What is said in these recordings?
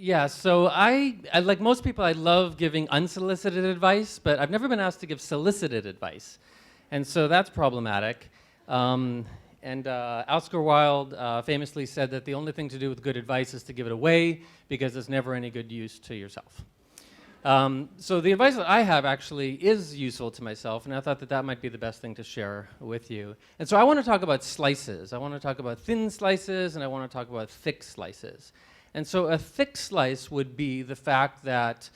Yeah, so I, like most people, I love giving unsolicited advice, but I've never been asked to give solicited advice. And so that's problematic. Um, Oscar Wilde famously said that the only thing to do with good advice is to give it away because it's never any good use to yourself. So the advice that I have actually is useful to myself, and I thought that that might be the best thing to share with you. And so I want to talk about slices. I want to talk about thin slices, and I want to talk about thick slices. And so a thick slice would be the fact that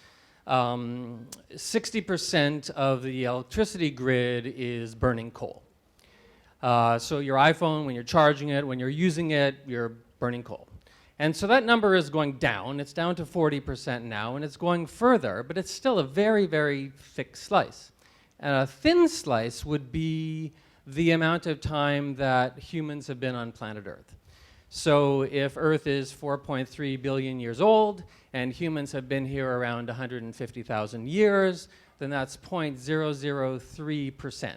60% of the electricity grid is burning coal. So your iPhone, when you're charging it, when you're using it, you're burning coal. And so that number is going down. It's down to 40% now, and it's going further, but it's still a very, very thick slice. And a thin slice would be the amount of time that humans have been on planet Earth. So if Earth is 4.3 billion years old, and humans have been here around 150,000 years, then that's 0.003%.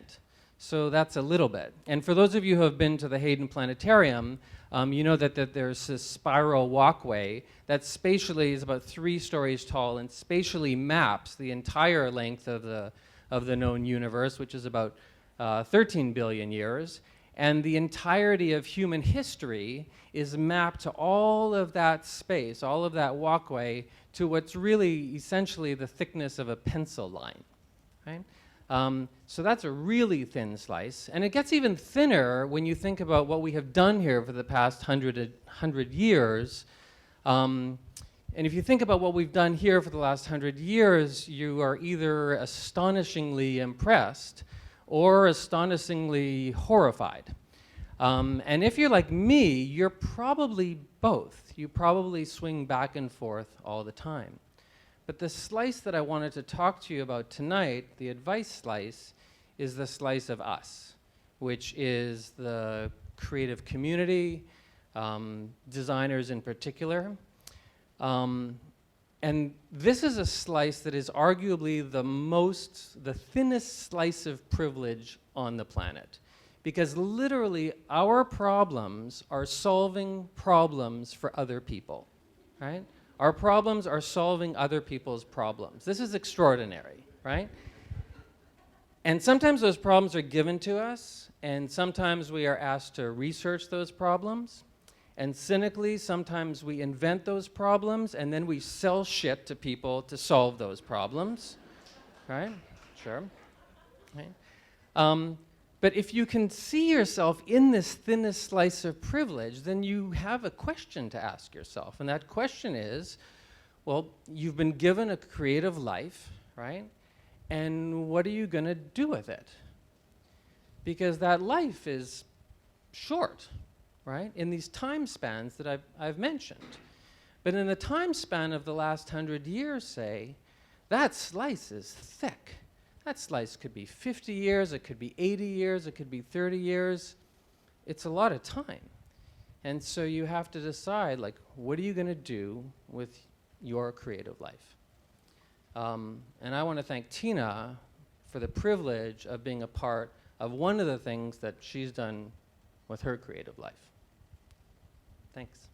So that's a little bit. And for those of you who have been to the Hayden Planetarium, you know that there's this spiral walkway that spatially is about 3 stories tall and spatially maps the entire length of the known universe, which is about 13 billion years. And the entirety of human history is mapped to all of that space, all of that walkway, to what's really essentially the thickness of a pencil line, right? So that's a really thin slice. And it gets even thinner when you think about what we have done here for the past 100 years. And if you think about what we've done here for the last 100 years, you are either astonishingly impressed or astonishingly horrified. And if you're like me, you're probably both. You probably swing back and forth all the time. But the slice that I wanted to talk to you about tonight, the advice slice, is the slice of us, which is the creative community, designers in particular. And this is a slice that is arguably the thinnest slice of privilege on the planet. Because literally, our problems are solving problems for other people, right? Our problems are solving other people's problems. This is extraordinary, right? And sometimes those problems are given to us, and sometimes we are asked to research those problems. And cynically, sometimes we invent those problems, and then we sell shit to people to solve those problems, right? Sure. Right? But if you can see yourself in this thinnest slice of privilege, then you have a question to ask yourself. And that question is, well, you've been given a creative life, right? And what are you going to do with it? Because that life is short, right? In these time spans that I've mentioned. But in the time span of the last 100 years, say, that slice is thick. That slice could be 50 years, it could be 80 years, it could be 30 years. It's a lot of time. And so you have to decide, like, what are you going to do with your creative life? And I want to thank Tina for the privilege of being a part of one of the things that she's done with her creative life. Thanks.